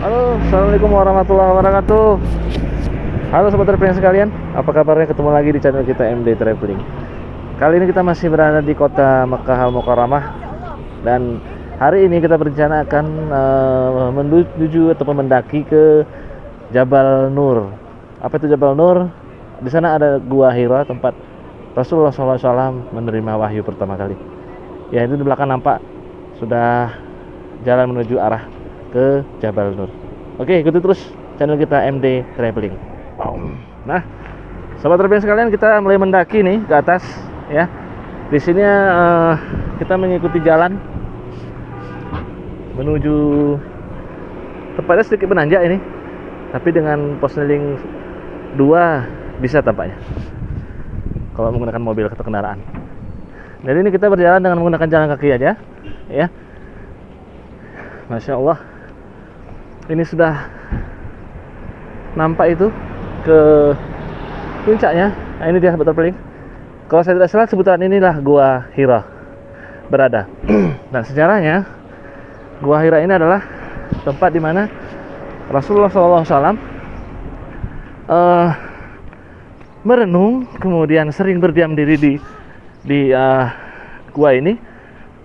Halo, assalamualaikum warahmatullahi wabarakatuh. Halo sobat traveling sekalian, apa kabarnya? Ketemu lagi di channel kita MD Traveling. Kali ini kita masih berada di kota Makkah Al Mukarramah, dan hari ini kita berencana akan menuju atau mendaki ke Jabal Nur. Apa itu Jabal Nur? Di sana ada Gua Hira, tempat Rasulullah SAW menerima wahyu pertama kali. Ya, itu di belakang nampak sudah jalan menuju arah ke Jabal Nur. Oke, ikuti terus channel kita MD Traveling. Nah, sobat traveling sekalian, kita mulai mendaki nih ke atas ya. Di sini kita mengikuti jalan menuju, tepatnya sedikit menanjak ini, tapi dengan posneling 2 bisa tampaknya kalau menggunakan mobil atau kendaraan. Jadi ini kita berjalan dengan menggunakan jalan kaki aja ya. Masya Allah, ini sudah nampak itu ke puncaknya. Nah, ini dia sahabat traveling. Kalau saya tidak salah, sebutan inilah Gua Hira berada. Dan sejarahnya, Gua Hira ini adalah tempat di mana Rasulullah SAW merenung, kemudian sering berdiam diri di gua ini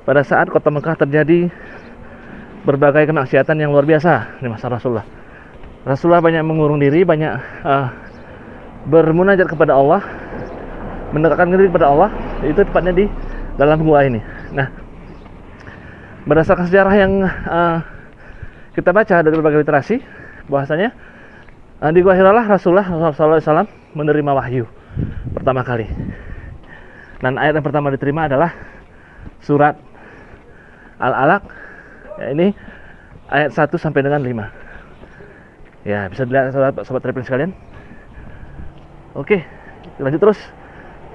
pada saat kota Mekah terjadi berbagai kemaksiatan yang luar biasa di masa Rasulullah. Rasulullah banyak mengurung diri, banyak bermunajat kepada Allah, mendekatkan diri kepada Allah. Itu tepatnya di dalam gua ini. Nah, berdasarkan sejarah yang kita baca dari berbagai literasi, bahwasanya di Gua Hira lah Rasulullah SAW menerima wahyu pertama kali. Dan ayat yang pertama diterima adalah surat Al-Alaq. Ya, ini ayat 1 sampai dengan 5. Ya, bisa dilihat sobat traveling sekalian. Oke, lanjut terus.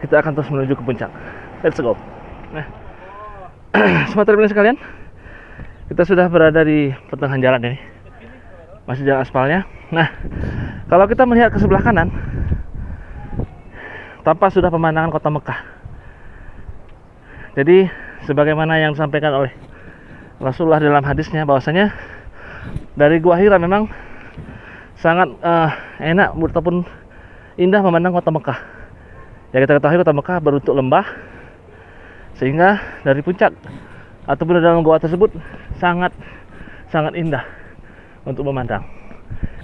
Kita akan terus menuju ke puncak. Let's go. Nah, sobat traveling sekalian, kita sudah berada di pertengahan jalan ini. Masih jalan aspalnya. Nah, kalau kita melihat ke sebelah kanan, tampak sudah pemandangan kota Mekah. Jadi, sebagaimana yang disampaikan oleh Rasulullah dalam hadisnya, bahwasanya dari Gua Hira memang sangat enak ataupun indah memandang kota Mekah. Ya, kita ketahui kota Mekah berbentuk lembah, sehingga dari puncak ataupun dalam gua tersebut sangat indah untuk memandang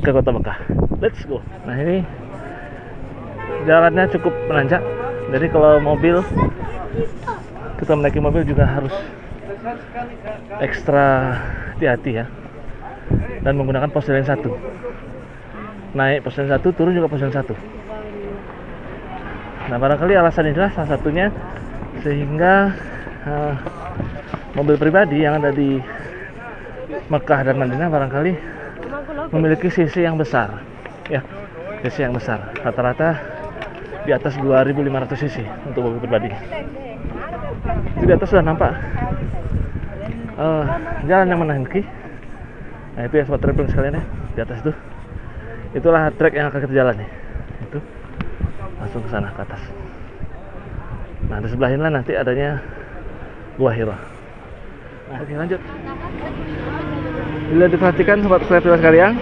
ke kota Mekah. Let's go. Nah, ini jalannya cukup menanjak, jadi kalau mobil, kita menaiki mobil juga harus ekstra hati-hati ya, dan menggunakan posneling 1. Naik posneling 1, turun juga posneling 1. Nah, barangkali alasan inilah salah satunya sehingga mobil pribadi yang ada di Mekah dan Madinah barangkali memiliki cc yang besar ya, cc yang besar, rata-rata di atas 2500 cc untuk mobil pribadi. Di atas sudah nampak jalan yang menanjak. Nah, itu ya sobat traveling sekalian ya, di atas itu, itulah trek yang akan kita jalani. Itu langsung ke sana, ke atas. Nah, di sebelah inilah nanti adanya Gua Hira. Nah, oke, lanjut. Bila diperhatikan sobat traveling sekalian,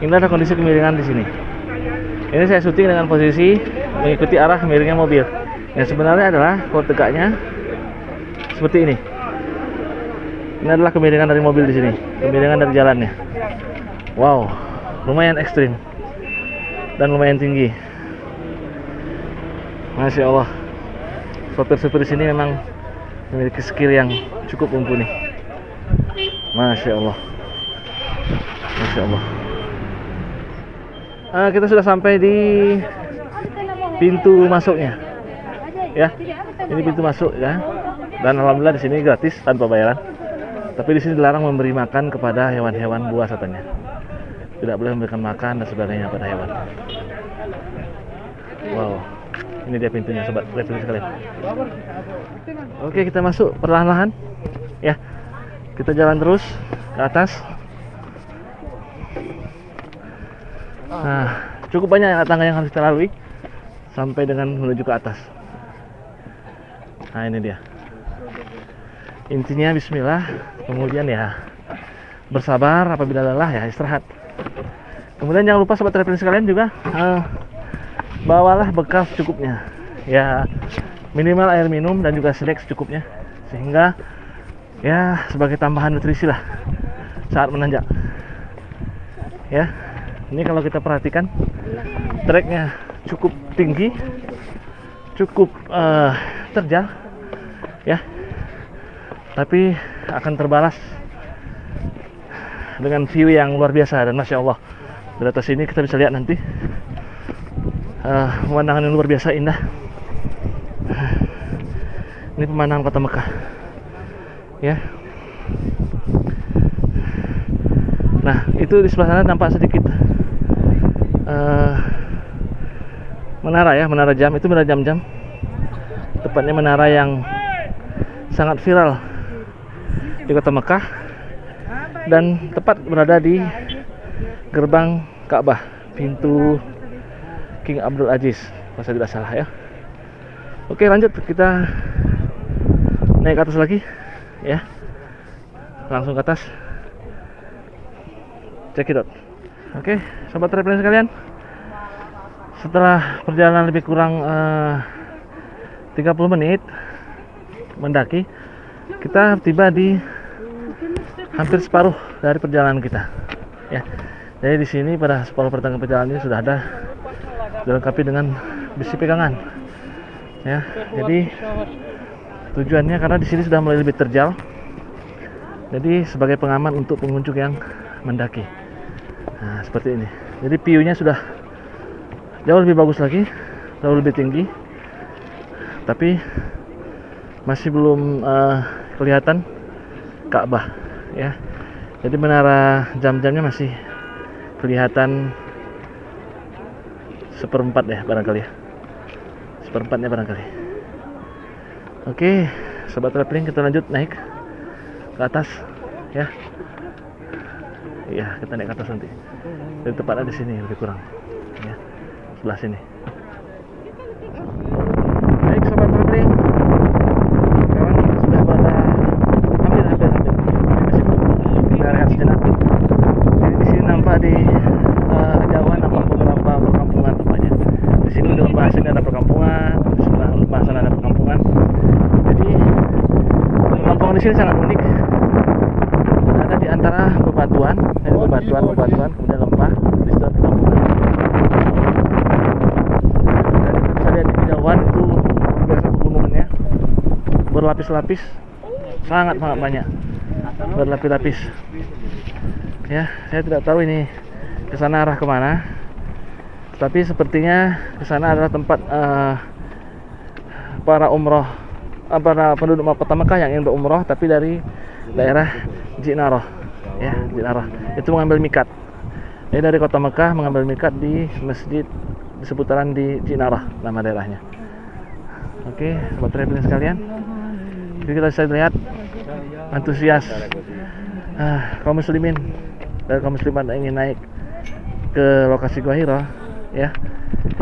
ini ada kondisi kemiringan di sini. Ini saya syuting dengan posisi mengikuti arah miringnya mobil. Yang sebenarnya adalah kalau tegaknya seperti ini. Ini adalah kemiringan dari mobil di sini, kemiringan dari jalannya. Wow, lumayan ekstrim dan lumayan tinggi. Masya Allah, sopir-sopir di sini memang memiliki skill yang cukup mumpuni. Masya Allah, Masya Allah. Kita sudah sampai di pintu masuknya. Ya, ini pintu masuk ya. Dan alhamdulillah di sini gratis tanpa bayaran. Tapi di sini dilarang memberi makan kepada hewan-hewan buas katanya. Tidak boleh memberikan makan dan sebagainya pada hewan. Wow, ini dia pintunya sobat traveling sekalian. Oke, kita masuk perlahan-lahan. Ya, kita jalan terus ke atas. Nah, cukup banyak tangga yang harus kita lalui sampai dengan menuju ke atas. Nah, ini dia. Intinya bismillah, kemudian ya bersabar, apabila lelah ya istirahat. Kemudian jangan lupa sobat traveling sekalian juga bawalah bekal secukupnya. Ya, minimal air minum dan juga snack secukupnya, sehingga ya sebagai tambahan nutrisi lah saat menanjak. Ya, ini kalau kita perhatikan treknya cukup tinggi, cukup terjal, ya, tapi akan terbalas dengan view yang luar biasa. Dan masya Allah, dari atas sini kita bisa lihat nanti pemandangan yang luar biasa indah. Ini pemandangan kota Mekah, ya. Nah, itu di sebelah sana nampak sedikit menara, ya, menara jam. Itu menara jam-jam, tepatnya menara yang sangat viral di kota Mekah dan tepat berada di gerbang Ka'bah, pintu King Abdul Aziz, kalau saya tidak salah, ya. Oke, lanjut, kita naik ke atas lagi, ya, langsung ke atas, check it out. Oke, sobat traveling sekalian, setelah perjalanan lebih kurang 30 menit mendaki, kita tiba di hampir separuh dari perjalanan kita, ya. Jadi di sini pada separuh pertengahan perjalanan ini sudah ada dilengkapi dengan besi pegangan, ya. Jadi tujuannya karena di sini sudah mulai lebih terjal, jadi sebagai pengaman untuk pengunjung yang mendaki. Nah, seperti ini. Jadi view-nya sudah jauh lebih bagus lagi, jauh lebih tinggi, tapi masih belum kelihatan Ka'bah, ya. Jadi menara jam-jamnya masih kelihatan seperempat, ya, barangkali, ya. Seperempatnya barangkali. Oke, sobat traveling, kita lanjut naik ke atas, ya. Iya, kita naik ke atas nanti. Jadi tepatnya di sini lebih kurang, ya, sebelah sini. Baik, sobat traveling, sekarang sudah pada hampir. Masih belum. Kita rehat sejenak. Jadi di sini nampak di kejauhan nampak beberapa perkampungan tempatnya. Di sini di lembah sini ada perkampungan, di sebelah lembah sana ada perkampungan. Jadi perkampungan di sini sangat unik. Ada di antara bebatuan, kemudian lembah, di situ ada perkampungan. Dan bisa lihat di kejauhan itu biasa pegunungannya berlapis-lapis, sangat banyak, berlapis-lapis. Ya, saya tidak tahu ini ke sana arah kemana, tapi sepertinya ke sana adalah tempat para penduduk kota Mekah yang ingin berumroh, tapi dari daerah Ji'narah, ya, Ji'narah itu mengambil mikat. Jadi dari kota Mekah mengambil mikat di masjid di seputaran di Ji'narah, nama daerahnya. Oke, sobat traveling sekalian, jadi kita bisa lihat antusias kaum muslimin dan kaum muslimat yang ingin naik ke lokasi Gua Hira, ya,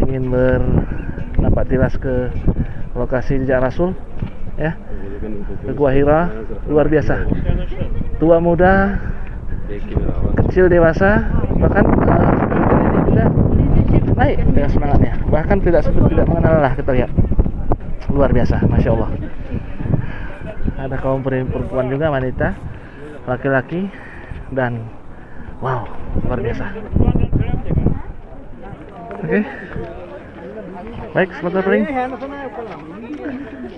ingin bernapak tilas ke lokasi jejak Rasul, ya, ke Gua Hira. Luar biasa, tua muda, kecil dewasa, bahkan ini juga naik dengan semangatnya, bahkan tidak mengenal lah. Kita lihat, luar biasa, masya Allah. Ada kaum perempuan juga, wanita, laki-laki, dan wow, luar biasa. Oke, baik, sobat traveling,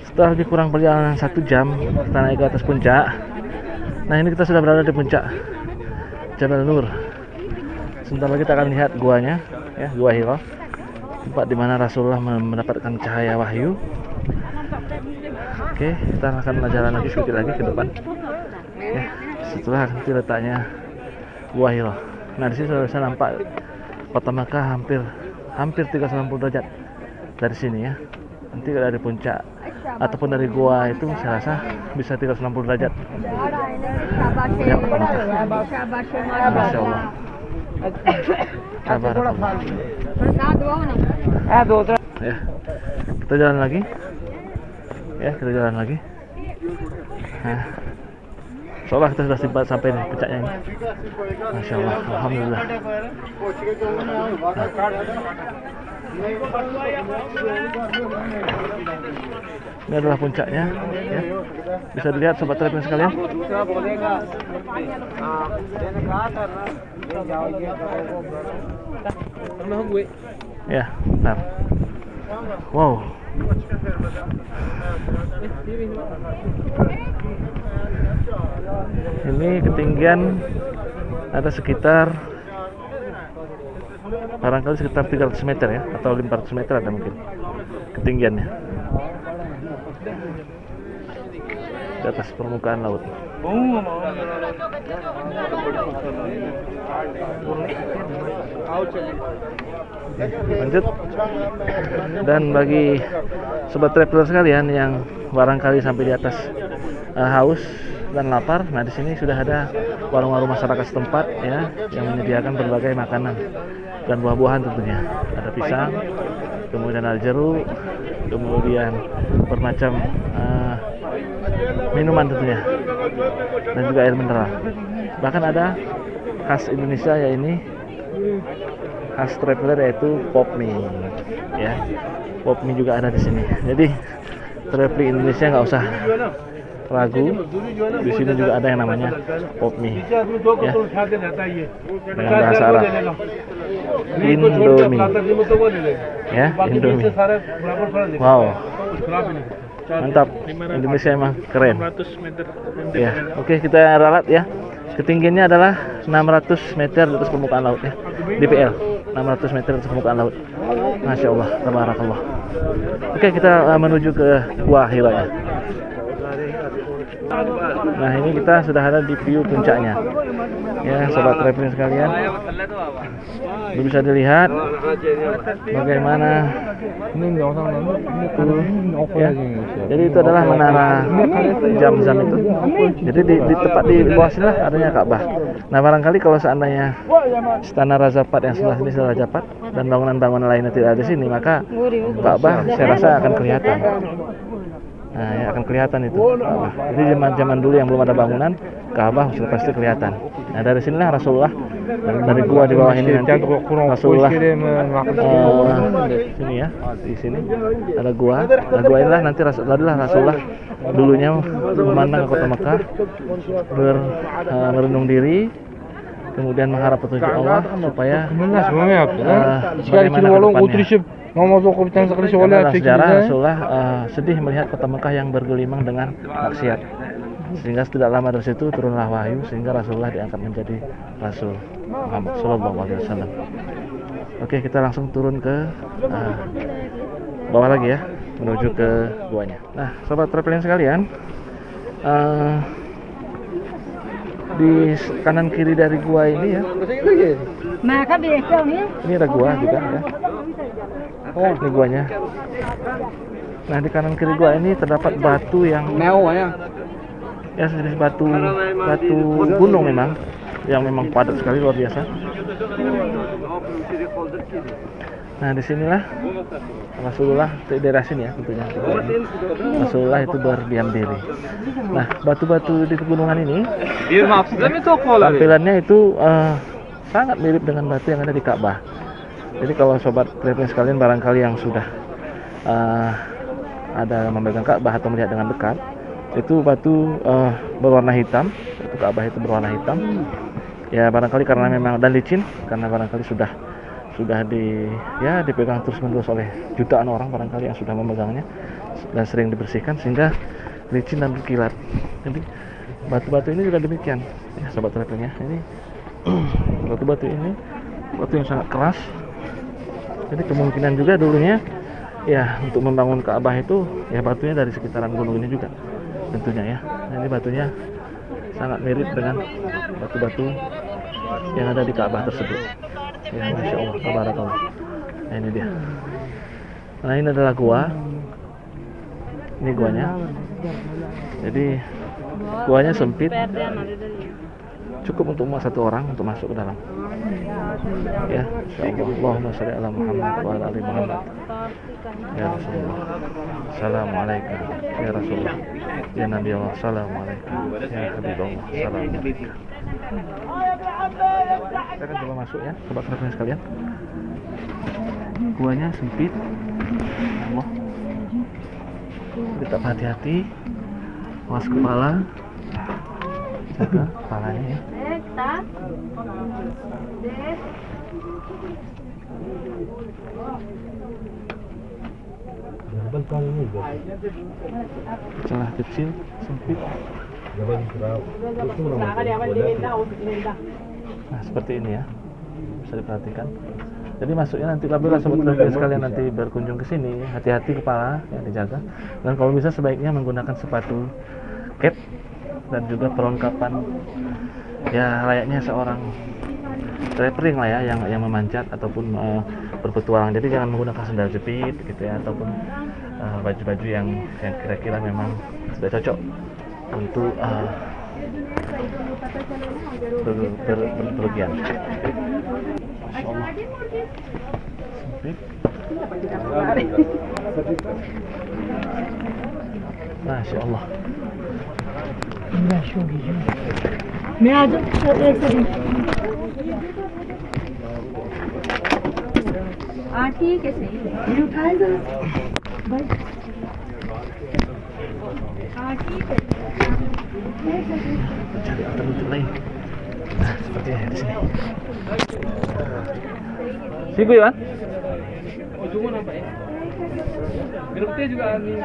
setelah lebih kurang perjalanan 1 jam kita naik ke atas puncak. Nah, ini kita sudah berada di puncak Jabal Nur. Sebentar lagi kita akan lihat guanya, ya, Gua Hira, tempat di mana Rasulullah mendapatkan cahaya wahyu. Oke, kita akan jalan lagi sedikit lagi ke depan, ya, setelah nanti letaknya Gua Hira. Nah, di sini sudah bisa nampak kota Makkah hampir 360 derajat dari sini, ya. Nanti dari puncak ataupun dari gua itu saya rasa bisa 360 derajat. Ya, kota Makkah. Masya Allah. Ya, kita jalan lagi. Ya, kita jalan lagi. Nah, Seolah kita sudah sampai nih puncaknya ini. Masya Allah, alhamdulillah. Ini adalah puncaknya, ya. Bisa dilihat sobat traveling sekalian. Ya, bentar. Wow. Ini ketinggian ada sekitar barangkali sekitar 300 meter ya, atau 500 meter ada mungkin ketinggiannya di atas permukaan laut. Lanjut. Dan bagi sobat traveler sekalian yang barangkali sampai di atas haus dan lapar, nah di sini sudah ada warung-warung masyarakat setempat ya yang menyediakan berbagai makanan dan buah-buahan tentunya. Ada pisang, kemudian ada jeruk, kemudian bermacam minuman tentunya, dan juga air mineral. Bahkan ada khas Indonesia, ya ini khas traveler, yaitu pop mie ya. Pop mie juga ada di sini. Jadi traveling Indonesia nggak usah ragu, di sini juga ada yang namanya pop mie ya, dengan bahasa Arab Indomie ya, Indomie. Wow, mantap, Indonesia emang keren ya. Oke, kita ralat ya. Ketinggiannya adalah 600 meter di atas permukaan laut ya, DPL 600 meter di atas permukaan laut. Masya Allah, tabarakallah. Oke, kita menuju ke Gua Hira ya. Nah, ini kita sudah ada di view puncaknya ya, sobat traveling sekalian. Bisa dilihat bagaimana ya. Jadi itu adalah menara Zamzam itu. Jadi di tepat di bawah sini lah adanya Ka'bah. Nah, barangkali kalau seandainya Istana Raja Fahd yang sebelah sini adalah Raja Fahd dan bangunan-bangunan lainnya tidak ada di sini, maka Ka'bah saya rasa akan kelihatan. Nah, ya akan kelihatan itu Ka'bah. Jadi zaman dulu yang belum ada bangunan, Ka'bah sudah pasti kelihatan. Nah, dari sinilah Rasulullah, dari gua di bawah ini nanti Rasulullah sini ya, di sini ada gua. Nah, gua inilah nanti Rasulullah dulunya memandang ke kota Mekah, merenung diri, kemudian mengharap petunjuk Allah supaya bagaimana ke depannya. Dalam sejarah Rasulullah sedih melihat kota Mekah yang bergelimang dengan maksiat, sehingga tidak lama dari situ turunlah wahyu sehingga Rasulullah diangkat menjadi Rasul Muhammad Sallallahu Alaihi Wasallam. Oke, kita langsung turun ke bawah lagi ya, menuju ke guanya. Nah, sobat traveling sekalian, di kanan kiri dari gua ini ya, ini ada gua juga ya. Ini guanya. Nah, di kanan kiri gua ini terdapat batu yang ya sejenis batu gunung memang, yang memang padat sekali, luar biasa. Nah, disinilah Rasulullah, di daerah sini ya tentunya, Rasulullah itu berdiam diri. Nah, batu-batu di pegunungan ini tampilannya itu sangat mirip dengan batu yang ada di Ka'bah. Jadi kalau sobat traveling sekalian barangkali yang sudah ada memegang Ka'bah atau melihat dengan dekat, itu batu berwarna hitam, itu Ka'bah itu berwarna hitam. Ya barangkali karena memang, dan licin, karena barangkali sudah dipegang terus-menerus oleh jutaan orang barangkali yang sudah memegangnya dan sering dibersihkan sehingga licin dan berkilat. Jadi batu-batu ini juga demikian ya, sobat travelingnya. Ini batu-batu ini batu yang sangat keras. Jadi kemungkinan juga dulunya ya untuk membangun Ka'bah itu ya batunya dari sekitaran gunung ini juga tentunya ya. Nah, ini batunya sangat mirip dengan batu-batu yang ada di Ka'bah tersebut. Ya, Masya Allah, tabarakallah. Nah, ini dia. Nah, ini adalah gua. Ini guanya. Jadi guanya sempit. cukup untuk muat satu orang untuk masuk ke dalam. Ya, insyaallah. Allahumma shalli ala Muhammad wa ala ali Muhammad. Ya Rasulullah. Assalamualaikum ya Rasulullah. Ya Nabi Allah. Assalamualaikum ya Habibullah. Assalamualaikum. Kita akan coba masuk ya, sobat rekan sekalian. Guanya sempit. Allah. Tetap hati-hati. Awas kepala. Jaga kepalanya ya. Celah kecil, sempit. Nah, seperti ini ya. Bisa diperhatikan. Jadi masuknya nanti apabila sobat sekalian nanti berkunjung ke sini, hati-hati kepala ya, dijaga. Dan kalau bisa sebaiknya menggunakan sepatu cap dan juga perlengkapan ya layaknya seorang traveling lah ya, yang memanjat ataupun berpetualang. Jadi jangan menggunakan sandal jepit gitu ya, ataupun baju-baju yang kira-kira memang tidak cocok untuk berpergian. Masya Allah. Sempit. Masya Allah. मैं आज एक सेकंड ठीक है सही ये उठाए जरा भाई ठीक है Cari alternatif lain. Nah, seperti yang di sini. Siku ya, Cuma nampak ya. Minum teh juga nih.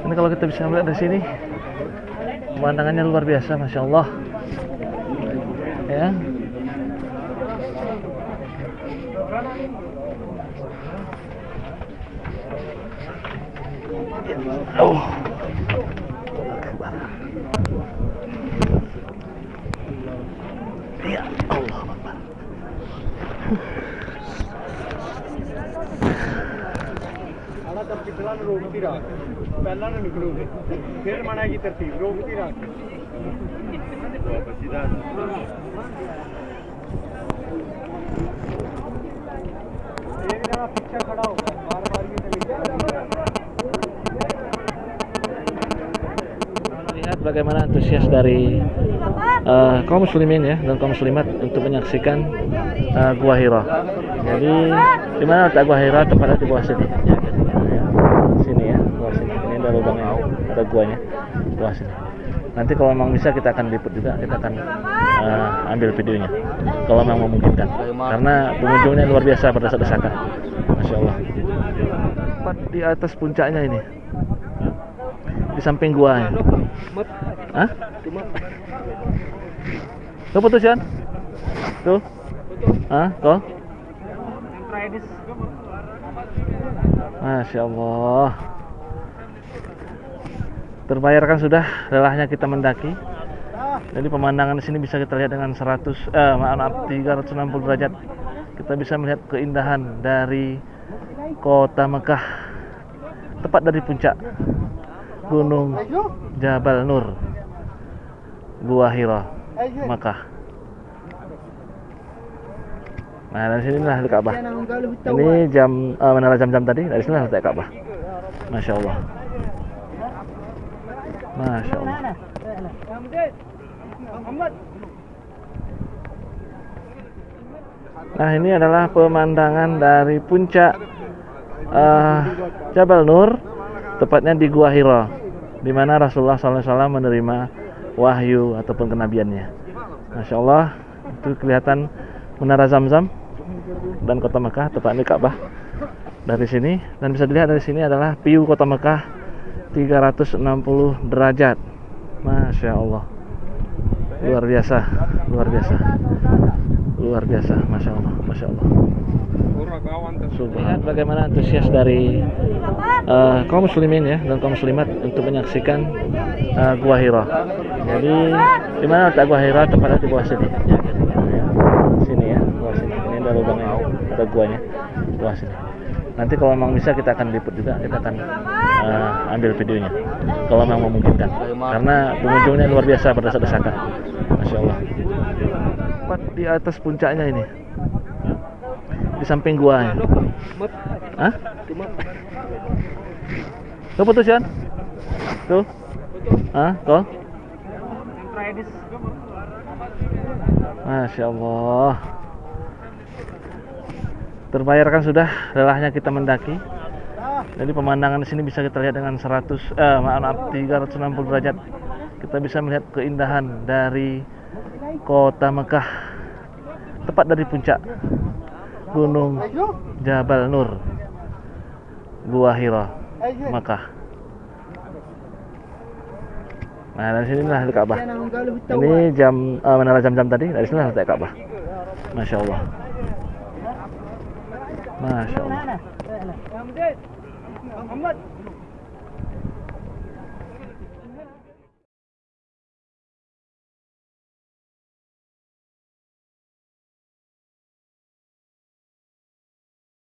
Ini kalau kita bisa melihat dari sini, pemandangannya luar biasa, masya Allah. Ya. Oh. Ya Allah Akbar. आना तब पिछला रोकती रहा पहला ना निकलोगे फिर मना की तरतीब रोकती रहा एक जना पीछे खड़ा होगा बार बार की Lihat bagaimana antusias dari kaum muslimin ya dan kaum muslimat untuk menyaksikan Gua Hira. Jadi di mana letak Gua Hira? Tepatnya di bawah sini. Ya, sini ya, bawah sini. Ini ada lubangnya, ada guanya di bawah sini. Nanti kalau memang bisa kita akan liput juga, kita akan ambil videonya kalau memang memungkinkan. Karena pengunjungnya luar biasa pada saat desakan. Masya Allah. Tepat di atas puncaknya ini. Di samping gua ya. Hah? Tuh putus Yan? Tuh. Hah? Tuh. Masya Allah. Terbayarkan sudah lelahnya kita mendaki. Jadi pemandangan di sini bisa kita lihat dengan 360 derajat. Kita bisa melihat keindahan dari kota Mekah. Tepat dari puncak Gunung Jabal Nur, Gua Hira, Makkah. Nah, dari sinilah Ka'bah. Ini jam menara jam-jam tadi, dari sinilah letak Ka'bah. Masya Allah. Masya Allah. Nah, ini adalah pemandangan dari puncak Jabal Nur, tepatnya di Gua Hira, di mana Rasulullah SAW menerima wahyu ataupun kenabiannya. Masya Allah, itu kelihatan menara Zam-Zam dan kota Mekah, tepatnya Ka'bah dari sini. Dan bisa dilihat dari sini adalah view kota Mekah 360 derajat. Masya Allah, luar biasa, luar biasa, luar biasa, Masya Allah, Masya Allah. Lihat bagaimana antusias dari kaum muslimin ya dan kaum muslimat untuk menyaksikan Gua Hira. Jadi di mana letak Gua Hira? Tepatnya di bawah sini. Ya, sini ya, bawah sini. Ini ada lubangnya, ada guanya di bawah sini. Nanti kalau memang bisa kita akan liput juga, kita akan ambil videonya kalau memang memungkinkan. Karena pengunjungnya luar biasa berdesak-desakan, masya Allah. Tepat di atas puncaknya ini, di samping gua. Hah? Tuh putus Yan? Tuh? Hah? Tuh? Masya Allah. Terbayarkan sudah lelahnya kita mendaki. Jadi pemandangan di sini bisa kita lihat dengan 360 derajat. Kita bisa melihat keindahan dari kota Mekah, tepat dari puncak Gunung Jabal Nur, Gua Hira, Mekah. Nah, dari sinilah Ka'bah. Ini jam menara jam-jam tadi, dari sinilah letak Ka'bah. Masya Allah. Masya Allah.